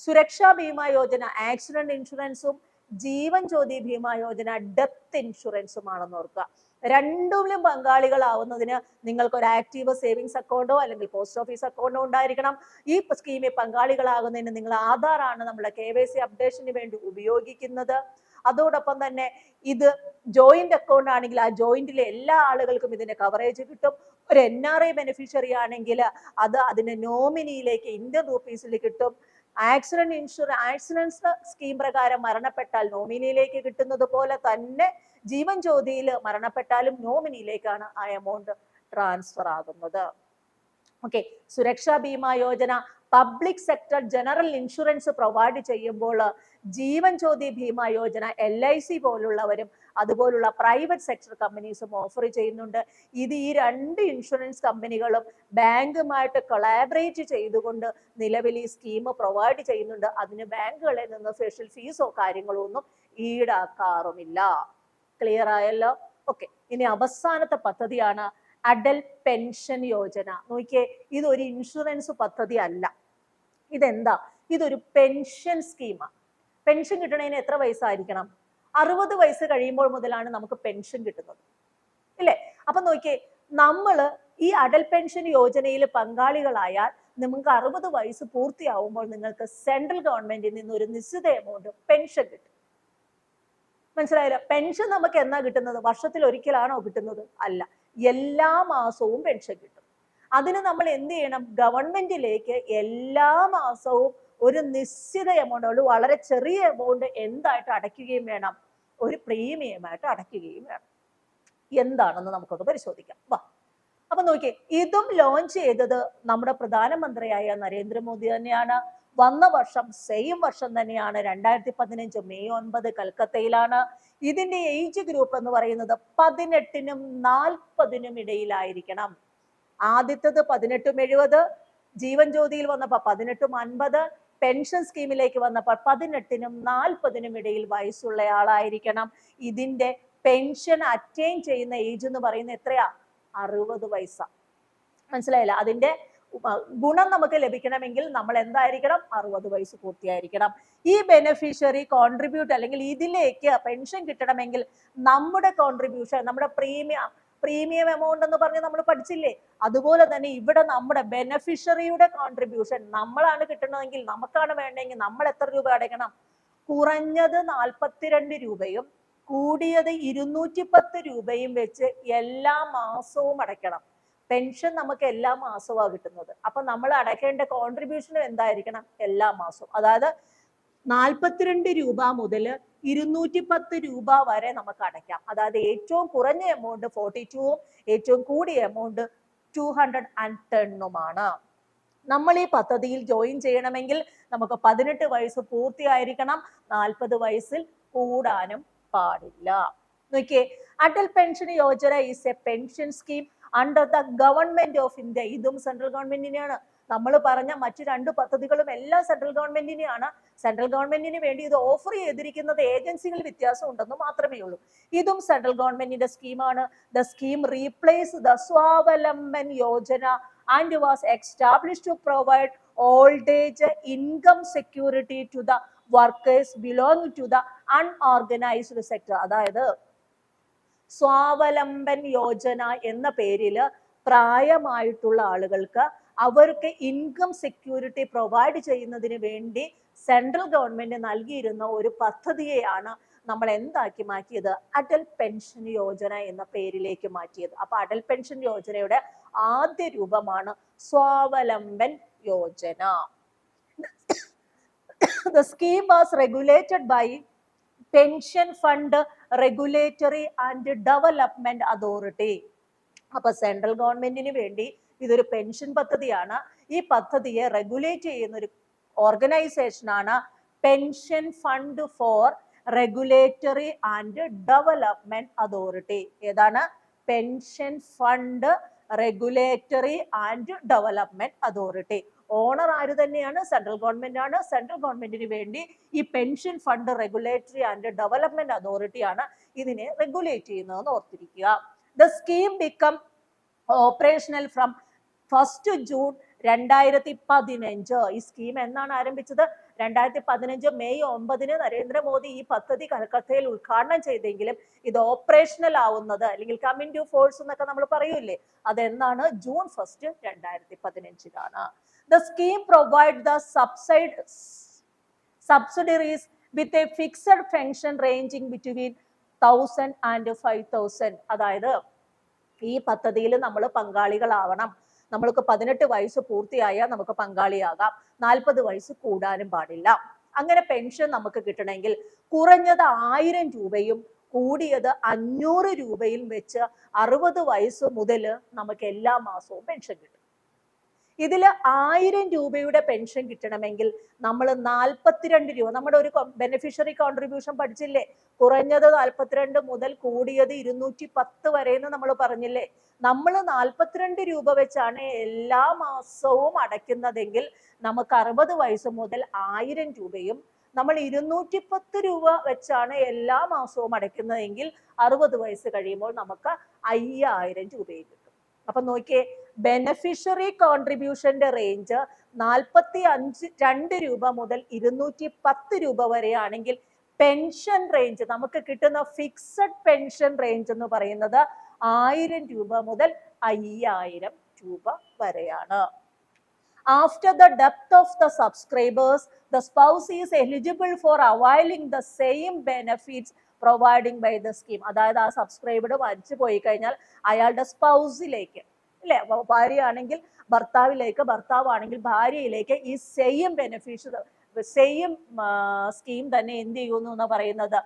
സുരക്ഷാ ബീമാ യോജന ആക്സിഡന്റ് ഇൻഷുറൻസും ജീവൻ ജ്യോതി ബീമാ യോജന ഡെത്ത് ഇൻഷുറൻസുമാണെന്ന് ഓർക്കുക. രണ്ടിലും പങ്കാളികളാവുന്നതിന് നിങ്ങൾക്ക് ഒരു ആക്റ്റീവ് സേവിങ്സ് അക്കൗണ്ടോ അല്ലെങ്കിൽ പോസ്റ്റ് ഓഫീസ് അക്കൗണ്ടോ ഉണ്ടായിരിക്കണം. ഈ സ്കീമിൽ പങ്കാളികളാകുന്നതിന് നിങ്ങൾ ആധാറാണ് നമ്മുടെ KYC അപ്ഡേഷന് വേണ്ടി ഉപയോഗിക്കുന്നത്. അതോടൊപ്പം തന്നെ ഇത് ജോയിന്റ് അക്കൗണ്ട് ആണെങ്കിൽ ആ ജോയിന്റിലെ എല്ലാ ആളുകൾക്കും ഇതിന്റെ കവറേജ് കിട്ടും. ഒരു NRI ബെനിഫിഷ്യറി ആണെങ്കിൽ അത് അതിന്റെ നോമിനിയിലേക്ക് ഇന്ത്യൻ റുപ്പീസിൽ കിട്ടും. ആക്സിഡൻസ് സ്കീം പ്രകാരം മരണപ്പെട്ടാൽ നോമിനിയിലേക്ക് കിട്ടുന്നത് പോലെ തന്നെ ജീവൻ ജ്യോതിയിൽ മരണപ്പെട്ടാലും നോമിനിയിലേക്കാണ് ആ എമൗണ്ട് ട്രാൻസ്ഫർ ആകുന്നത്. ഓക്കെ, സുരക്ഷാ Bima Yojana public sector general insurance provide ചെയ്യുമ്പോൾ ജീവൻ ജ്യോതി ബീമാ യോജന LIC പോലുള്ളവരും അതുപോലുള്ള പ്രൈവറ്റ് സെക്ടർ കമ്പനീസും ഓഫർ ചെയ്യുന്നുണ്ട്. ഇത് ഈ 2 ഇൻഷുറൻസ് കമ്പനികളും ബാങ്കുമായിട്ട് കൊളാബറേറ്റ് ചെയ്തുകൊണ്ട് നിലവിൽ ഈ സ്കീം പ്രൊവൈഡ് ചെയ്യുന്നുണ്ട്. അതിന് ബാങ്കുകളിൽ നിന്ന് സ്പെഷ്യൽ ഫീസോ കാര്യങ്ങളോ ഒന്നും ഈടാക്കാറുമില്ല. ക്ലിയർ ആയല്ലോ? ഓക്കെ, ഇനി അവസാനത്തെ പദ്ധതിയാണ് അടൽ പെൻഷൻ യോജന. നോക്കിയേ, ഇതൊരു ഇൻഷുറൻസ് പദ്ധതി അല്ല. ഇതെന്താ, ഇതൊരു പെൻഷൻ സ്കീമാണ്. പെൻഷൻ കിട്ടണതിന് എത്ര വയസ്സായിരിക്കണം? 60 വയസ്സ് കഴിയുമ്പോൾ മുതലാണ് നമുക്ക് പെൻഷൻ കിട്ടുന്നത്, ഇല്ലേ? അപ്പൊ നോക്കിയേ, നമ്മള് ഈ അടൽ പെൻഷൻ യോജനയിൽ പങ്കാളികളായാൽ നിങ്ങൾക്ക് 60 വയസ്സ് പൂർത്തിയാവുമ്പോൾ നിങ്ങൾക്ക് സെൻട്രൽ ഗവൺമെന്റിൽ നിന്ന് ഒരു നിശ്ചിത എമൗണ്ട് പെൻഷൻ കിട്ടും. മനസ്സിലായില്ല? പെൻഷൻ നമുക്ക് എന്നാ കിട്ടുന്നത്? വർഷത്തിൽ ഒരിക്കലാണോ കിട്ടുന്നത്? അല്ല, എല്ലാ മാസവും പെൻഷൻ കിട്ടും. അതിന് നമ്മൾ എന്ത് ചെയ്യണം? ഗവൺമെന്റിലേക്ക് എല്ലാ മാസവും ഒരു നിശ്ചിത എമൗണ്ട്, ഒരു വളരെ ചെറിയ എമൗണ്ട് എന്തായിട്ട് അടയ്ക്കുകയും വേണം? ഒരു പ്രീമിയമായിട്ട് അടയ്ക്കുകയും വേണം. എന്താണെന്ന് നമുക്കൊന്ന് പരിശോധിക്കാം. വാ. അപ്പൊ നോക്കിയേ, ഇതും ലോഞ്ച് ചെയ്തത് നമ്മുടെ പ്രധാനമന്ത്രിയായ നരേന്ദ്രമോദി തന്നെയാണ്. വന്ന വർഷം സെയിം വർഷം തന്നെയാണ്, 2015 മെയ് 9 കൽക്കത്തയിലാണ്. ഇതിന്റെ ഏജ് ഗ്രൂപ്പ് എന്ന് പറയുന്നത് 18-നും 40-നും ഇടയിലായിരിക്കണം. ആദ്യത്തേത് 18-70, ജീവൻ ജ്യോതിയിൽ വന്നപ്പോൾ 18-50, പെൻഷൻ സ്കീമിലേക്ക് വന്നപ്പോൾ 18-നും 40-നും ഇടയിൽ വയസ്സുള്ള ആളായിരിക്കണം. ഇതിന്റെ പെൻഷൻ അറ്റൈൻ ചെയ്യുന്ന ഏജ് എന്ന് പറയുന്നത് എത്രയാ? 60 വയസ്സാണ്. മനസ്സിലായില്ല? അതിന്റെ ഗുണം നമുക്ക് ലഭിക്കണമെങ്കിൽ നമ്മൾ എന്തായിരിക്കണം? 60 വയസ്സ് പൂർത്തിയായിരിക്കണം. ഈ ബെനിഫിഷ്യറി കോൺട്രിബ്യൂട്ട് അല്ലെങ്കിൽ ഇതിലേക്ക് പെൻഷൻ കിട്ടണമെങ്കിൽ നമ്മുടെ കോൺട്രിബ്യൂഷൻ, നമ്മുടെ പ്രീമിയം എമൗണ്ട് എന്ന് പറഞ്ഞ് നമ്മൾ പഠിച്ചില്ലേ? അതുപോലെ തന്നെ ഇവിടെ നമ്മുടെ ബെനിഫിഷ്യറിയുടെ കോൺട്രിബ്യൂഷൻ നമ്മളാണ് കിട്ടണമെങ്കിൽ, നമുക്കാണ് വേണ്ടെങ്കിൽ നമ്മൾ എത്ര രൂപ അടയ്ക്കണം? കുറഞ്ഞത് 42 രൂപയും കൂടിയത് 210 രൂപയും വെച്ച് എല്ലാ മാസവും അടയ്ക്കണം. പെൻഷൻ നമുക്ക് എല്ലാ മാസവും കിട്ടുന്നത്. അപ്പൊ നമ്മൾ അടയ്ക്കേണ്ട കോൺട്രിബ്യൂഷനും എന്തായിരിക്കണം? എല്ലാ മാസവും. അതായത് 42 രൂപ മുതൽ 210 രൂപ വരെ നമുക്ക് അടയ്ക്കാം. അതായത് ഏറ്റവും കുറഞ്ഞ എമൗണ്ട് 42ഉം ഏറ്റവും കൂടിയ എമൗണ്ട് 210ഉമാണ്. നമ്മൾ ഈ പദ്ധതിയിൽ ജോയിൻ ചെയ്യണമെങ്കിൽ നമുക്ക് 18 വയസ്സ് പൂർത്തിയായിരിക്കണം. 40 വയസ്സിൽ കൂടാനും പാടില്ല. നോക്കിയേ, Atal pension Yojana is A pension scheme under the government of India. ഇതും സെൻട്രൽ ഗവൺമെന്റിനെയാണ്. നമ്മൾ പറഞ്ഞ മറ്റു 2 പദ്ധതികളും എല്ലാം സെൻട്രൽ ഗവൺമെന്റിനെയാണ്. സെൻട്രൽ ഗവൺമെന്റിന് വേണ്ടി ഇത് ഓഫർ ചെയ്തിരിക്കുന്നത് ഏജൻസികൾ വ്യത്യാസം ഉണ്ടെന്ന് മാത്രമേ ഉള്ളൂ. ഇതും സെൻട്രൽ ഗവൺമെന്റിന്റെ സ്കീമാണ്. The scheme replace the Swavalamban Yojana and was established to provide old age income security to the workers belonging to the unorganised sector. അതായത് സ്വാവലംബൻ യോജന എന്ന പേരില് പ്രായമായിട്ടുള്ള ആളുകൾക്ക് അവർക്ക് ഇൻകം സെക്യൂരിറ്റി പ്രൊവൈഡ് ചെയ്യുന്നതിന് വേണ്ടി സെൻട്രൽ ഗവൺമെന്റ് നൽകിയിരുന്ന ഒരു പദ്ധതിയെയാണ് നമ്മൾ എന്താക്കി മാറ്റിയത്? അടൽ പെൻഷൻ യോജന എന്ന പേരിലേക്ക് മാറ്റിയത്. അപ്പൊ അടൽ പെൻഷൻ യോജനയുടെ ആദ്യ രൂപമാണ് Swavalamban Yojana. The scheme was regulated by Pension Fund Regulatory and Development Authority. അപ്പൊ സെൻട്രൽ ഗവൺമെന്റിന് വേണ്ടി ഇതൊരു പെൻഷൻ പദ്ധതിയാണ്. ഈ പദ്ധതിയെ റെഗുലേറ്റ് ചെയ്യുന്ന ഒരു ഓർഗനൈസേഷനാണ് pension fund for regulatory and development authority. ഏതാണ്? Pension fund regulatory and development authority. Owner ആര് തന്നെയാണ്? സെൻട്രൽ ഗവൺമെന്റ് ആണ്. സെൻട്രൽ ഗവൺമെന്റിന് വേണ്ടി ഈ pension fund regulatory and development authority ആണ് ഇതിനെ റെഗുലേറ്റ് ചെയ്യുന്നതെന്ന് ഓർത്തിരിക്കുക. The scheme become operational from 1 June 2015. ഈ സ്കീം എന്നാണ് ആരംഭിച്ചത്? 2015 മെയ് 9 നരേന്ദ്രമോദി ഈ പദ്ധതി കൽക്കത്തയിൽ ഉദ്ഘാടനം ചെയ്തെങ്കിലും ഇത് ഓപ്പറേഷണൽ ആവുന്നത് അല്ലെങ്കിൽ കം ഇൻ ടു ഫോഴ്സ് എന്നൊക്കെ നമ്മൾ പറയൂലേ, അതെന്നാണ്? June 1, 2015. The scheme provides the subsidiaries with a fixed pension ranging between 1000 and 5000. അതായത് ഈ പദ്ധതിയിൽ നമ്മൾ പങ്കാളികളാവണം. നമ്മൾക്ക് 18 വയസ്സ് പൂർത്തിയായാൽ നമുക്ക് പങ്കാളിയാകാം. 40 വയസ്സ് കൂടാനും പാടില്ല. അങ്ങനെ പെൻഷൻ നമുക്ക് കിട്ടണമെങ്കിൽ കുറഞ്ഞത് 1000 രൂപയും കൂടിയത് 500 രൂപയും വെച്ച് 60 വയസ്സ് മുതൽ നമുക്ക് എല്ലാ മാസവും പെൻഷൻ കിട്ടും. ഇതിൽ 1000 രൂപയുടെ പെൻഷൻ കിട്ടണമെങ്കിൽ നമ്മൾ 42 രൂപ, നമ്മുടെ ഒരു ബെനിഫിഷ്യറി കോൺട്രിബ്യൂഷൻ പഠിച്ചില്ലേ? കുറഞ്ഞത് 42 മുതൽ കൂടിയത് 210 വരെ എന്ന് നമ്മൾ പറഞ്ഞില്ലേ? നമ്മൾ 42 രൂപ വെച്ചാണ് എല്ലാ മാസവും അടയ്ക്കുന്നതെങ്കിൽ നമുക്ക് 60 വയസ്സ് മുതൽ 1000 രൂപയും, നമ്മൾ 210 രൂപ വെച്ചാണ് എല്ലാ മാസവും അടയ്ക്കുന്നതെങ്കിൽ 60 വയസ്സ് കഴിയുമ്പോൾ നമുക്ക് 5000 രൂപയും കിട്ടും. അപ്പൊ നോക്കിയേ, ബെനഫിഷ്യറി കോൺട്രിബ്യൂഷന്റെ റേഞ്ച് 45 രൂപ മുതൽ 210 രൂപ വരെയാണെങ്കിൽ പെൻഷൻ റേഞ്ച് നമുക്ക് കിട്ടുന്ന ഫിക്സഡ് പെൻഷൻ റേഞ്ച് എന്ന് പറയുന്നത് 1000 രൂപ മുതൽ 5000 രൂപ വരെയാണ്. After the death of the subscribers, the spouse is eligible for availing the same benefits providing by the scheme. അതായത് ആ സബ്സ്ക്രൈബർ മരിച്ചു പോയി കഴിഞ്ഞാൽ അയാളുടെ സ്പൗസിലേക്ക്, അല്ലെ, ഭാര്യയാണെങ്കിൽ ഭർത്താവിലേക്ക്, ഭർത്താവാണെങ്കിൽ ഭാര്യയിലേക്ക് ഈ സെയിം ബെനിഫിഷ്യറി സെയിം സ്കീം തന്നെ എന്ത് ചെയ്യുന്നു എന്ന് പറയുന്നത്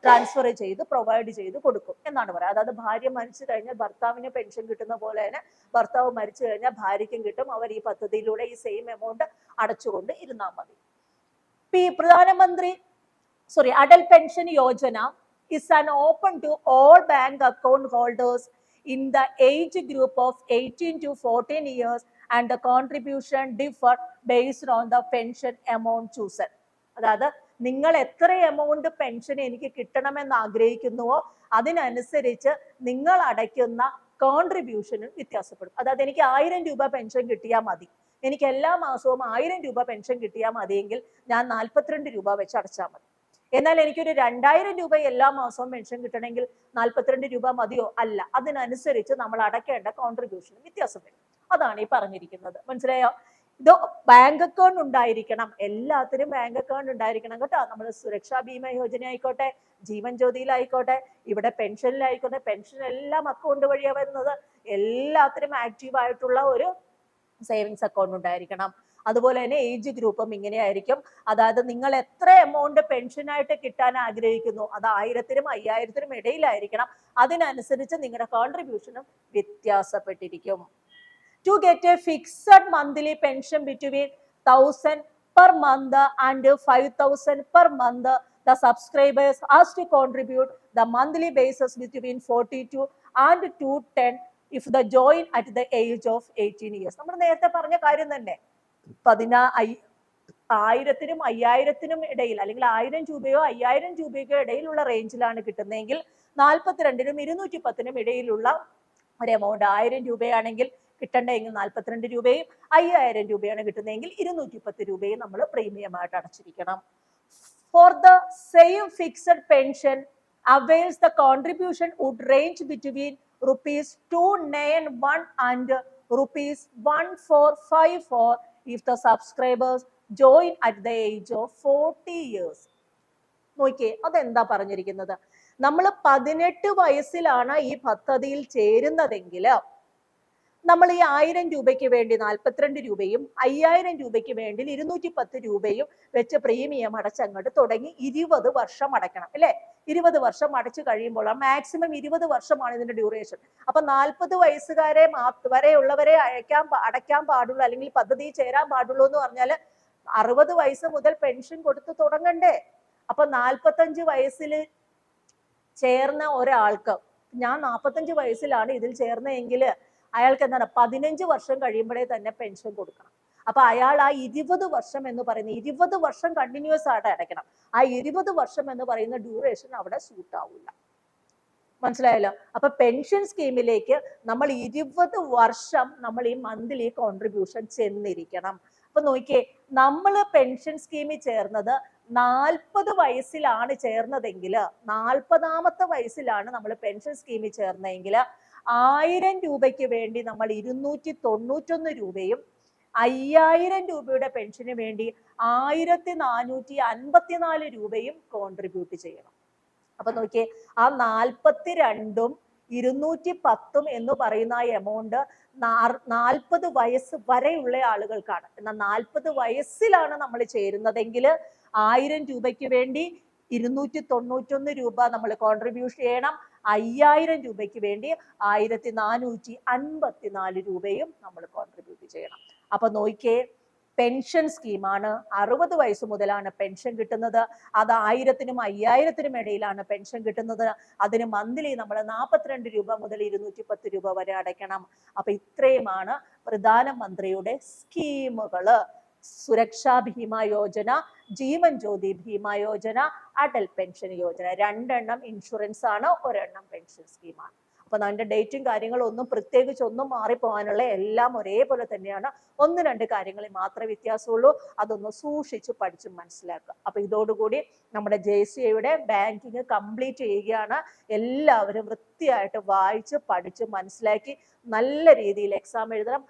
ട്രാൻസ്ഫർ ചെയ്ത് പ്രൊവൈഡ് ചെയ്ത് കൊടുക്കും എന്നാണ് പറയുക. അതായത് ഭാര്യ മരിച്ചു കഴിഞ്ഞാൽ ഭർത്താവിന് പെൻഷൻ കിട്ടുന്ന പോലെ തന്നെ ഭർത്താവ് മരിച്ചു കഴിഞ്ഞാൽ ഭാര്യയ്ക്കും കിട്ടും. അവർ ഈ പദ്ധതിയിലൂടെ ഈ സെയിം എമൗണ്ട് അടച്ചുകൊണ്ട് ഇരുന്നാൽ മതി. Adult Pension Yojana is an open to all bank account holders in the age group of 18 to 14 years and the contribution differ based on the pension amount chosen. അതായത് നിങ്ങൾ എത്ര എമൗണ്ട് പെൻഷൻ എനിക്ക് കിട്ടണമെന്ന് ആഗ്രഹിക്കുന്നുവോ അതിനനുസരിച്ച് നിങ്ങൾ അടയ്ക്കുന്ന കോൺട്രിബ്യൂഷനും വ്യത്യാസപ്പെടും. അതായത് എനിക്ക് 1000 രൂപ പെൻഷൻ കിട്ടിയാൽ മതി, എനിക്ക് എല്ലാ മാസവും 1000 രൂപ പെൻഷൻ കിട്ടിയാൽ മതിയെങ്കിൽ ഞാൻ 42 രൂപ വെച്ച് അടച്ചാൽ മതി. എന്നാൽ എനിക്കൊരു 2000 രൂപ എല്ലാ മാസവും പെൻഷൻ കിട്ടണമെങ്കിൽ 42 രൂപ മതിയോ? അല്ല, അതിനനുസരിച്ച് നമ്മൾ അടയ്ക്കേണ്ട കോൺട്രിബ്യൂഷനും വ്യത്യാസം വരും. അതാണ് ഈ പറഞ്ഞിരിക്കുന്നത്. മനസ്സിലായോ? ഇത് ബാങ്ക് അക്കൗണ്ട് ഉണ്ടായിരിക്കണം, എല്ലാത്തിനും ബാങ്ക് അക്കൗണ്ട് ഉണ്ടായിരിക്കണം കേട്ടോ. നമ്മൾ സുരക്ഷാ ബീമ യോജന ആയിക്കോട്ടെ, ജീവൻ ജ്യോതിയിലായിക്കോട്ടെ, ഇവിടെ പെൻഷനിലായിക്കോട്ടെ, പെൻഷൻ എല്ലാം അക്കൗണ്ട് വഴിയാണ് വരുന്നത്. എല്ലാത്തിനും ആക്റ്റീവ് ആയിട്ടുള്ള ഒരു സേവിങ്സ് അക്കൗണ്ട് ഉണ്ടായിരിക്കണം. അതുപോലെ തന്നെ ഏജ് ഗ്രൂപ്പും ഇങ്ങനെയായിരിക്കും. അതായത് നിങ്ങൾ എത്ര എമൗണ്ട് പെൻഷനായിട്ട് കിട്ടാൻ ആഗ്രഹിക്കുന്നു അത് 1000-നും 5000-നും ഇടയിലായിരിക്കണം. അതിനനുസരിച്ച് നിങ്ങളുടെ കോൺട്രിബ്യൂഷനും വ്യത്യാസപ്പെട്ടിരിക്കും. To get a fixed monthly pension between 1000 per month and 5000 per month, the subscribers has to contribute the monthly basis between 42 and 210 if the join at the age of 18 years. നമ്മൾ നേരത്തെ പറഞ്ഞ കാര്യം തന്നെ 1000-നും 5000-നും ഇടയിൽ അല്ലെങ്കിൽ 1000 രൂപയോ 5000 രൂപയ്ക്കോ ഇടയിലുള്ള റേഞ്ചിലാണ് കിട്ടുന്നതെങ്കിൽ 42-നും 210-നും ഇടയിലുള്ള ഒരു എമൗണ്ട് 1000 രൂപയാണെങ്കിൽ കിട്ടണ്ടെങ്കിൽ 42 രൂപയും 5000 രൂപയാണ് കിട്ടുന്നതെങ്കിൽ 210 രൂപയും നമ്മൾ പ്രീമിയമായിട്ട് അടച്ചിരിക്കണം. For the same fixed pension avails the contribution would range between ₹291 and ₹1454 if the subscribers join at the age of 40 years. നോക്കിയേ, അതെന്താ പറഞ്ഞിരിക്കുന്നത്? നമ്മൾ 18 വയസ്സിലാണ് ഈ പദ്ധതിയിൽ ചേരുന്നതെങ്കിൽ നമ്മൾ ഈ 1000 രൂപയ്ക്ക് വേണ്ടി 42 രൂപയും 5000 രൂപയ്ക്ക് വേണ്ടി 210 രൂപയും വെച്ച് പ്രീമിയം അടച്ചങ്ങോട്ട് തുടങ്ങി 20 വർഷം അടയ്ക്കണം, അല്ലെ? 20 വർഷം അടച്ചു കഴിയുമ്പോൾ മാക്സിമം 20 വർഷമാണ് ഇതിന്റെ ഡ്യൂറേഷൻ. അപ്പൊ 40 വയസ്സുകാരെ വരെയുള്ളവരെ അടയ്ക്കാൻ പാടുള്ളൂ അല്ലെങ്കിൽ പദ്ധതിയിൽ ചേരാൻ പാടുള്ളൂ എന്ന് പറഞ്ഞാൽ 60 വയസ്സ് മുതൽ പെൻഷൻ കൊടുത്ത് തുടങ്ങണ്ടേ? അപ്പൊ 45 വയസ്സിൽ ചേർന്ന ഒരാൾക്ക്, ഞാൻ 45 വയസ്സിലാണ് ഇതിൽ ചേർന്നതെങ്കിൽ അയാൾക്ക് എന്താണ് 15 വർഷം കഴിയുമ്പോഴേ തന്നെ പെൻഷൻ കൊടുക്കണം. അപ്പൊ അയാൾ ആ 20 വർഷം എന്ന് പറയുന്ന 20 വർഷം കണ്ടിന്യൂസ് ആയിട്ട് അടയ്ക്കണം. ആ 20 വർഷം എന്ന് പറയുന്ന ഡ്യൂറേഷൻ അവിടെ സൂട്ട് ആവില്ല. മനസ്സിലായല്ലോ? അപ്പൊ പെൻഷൻ സ്കീമിലേക്ക് നമ്മൾ 20 വർഷം നമ്മൾ ഈ മന്ത്ലി കോൺട്രിബ്യൂഷൻ ചെന്നിരിക്കണം. അപ്പൊ നോക്കിയേ, നമ്മൾ പെൻഷൻ സ്കീമിൽ ചേർന്നത് 40 വയസ്സിലാണ് ചേർന്നതെങ്കിൽ 40ാമത്തെ വയസ്സിലാണ് നമ്മൾ പെൻഷൻ സ്കീമിൽ ചേർന്നതെങ്കിൽ 1000 രൂപയ്ക്ക് വേണ്ടി നമ്മൾ 291 രൂപയും 5000 രൂപയുടെ പെൻഷന് വേണ്ടി 1454 രൂപയും കോൺട്രിബ്യൂട്ട് ചെയ്യണം. അപ്പൊ നോക്കിയേ, ആ 42-ഉം 210-ഉം എന്ന് പറയുന്ന ആ എമൗണ്ട് 40 വയസ്സ് വരെയുള്ള ആളുകൾക്കാണ്. എന്നാൽ 40 വയസ്സിലാണ് നമ്മൾ ചേരുന്നതെങ്കിൽ 1000 രൂപയ്ക്ക് വേണ്ടി 291 രൂപ നമ്മൾ കോൺട്രിബ്യൂട്ട് ചെയ്യണം. 5000 രൂപയ്ക്ക് വേണ്ടി 1454 രൂപയും നമ്മൾ കോൺട്രിബ്യൂട്ട് ചെയ്യണം. അപ്പൊ നോക്കിയേ, പെൻഷൻ സ്കീമാണ്. 60 വയസ്സ് മുതലാണ് പെൻഷൻ കിട്ടുന്നത്. അത് 1000-നും 5000-നും ഇടയിലാണ് പെൻഷൻ കിട്ടുന്നത്. അതിന് മന്ത്ലി നമ്മൾ 42 രൂപ മുതൽ 210 രൂപ വരെ അടയ്ക്കണം. അപ്പൊ ഇത്രയുമാണ് പ്രധാനമന്ത്രിയുടെ സ്കീമുകള്. സുരക്ഷാ ഭീമ യോജന, ജീവൻ ജ്യോതി ഭീമ യോജന, അടൽ പെൻഷൻ യോജന. 2 ഇൻഷുറൻസ് ആണ്, 1 പെൻഷൻ സ്കീമാണ്. അപ്പൊ അതിന്റെ ഡേറ്റും കാര്യങ്ങളും ഒന്നും പ്രത്യേകിച്ച് ഒന്നും മാറിപ്പോകാനുള്ള എല്ലാം ഒരേപോലെ തന്നെയാണ്. 1-2 കാര്യങ്ങളിൽ മാത്രമേ വ്യത്യാസമുള്ളൂ. അതൊന്ന് സൂക്ഷിച്ച് പഠിച്ച് മനസ്സിലാക്കുക. അപ്പൊ ഇതോടുകൂടി നമ്മുടെ JCIയുടെ ബാങ്കിങ് കംപ്ലീറ്റ് ചെയ്യുകയാണ്. എല്ലാവരും വൃത്തിയായിട്ട് വായിച്ച് പഠിച്ച് മനസ്സിലാക്കി നല്ല രീതിയിൽ എക്സാം എഴുതണം.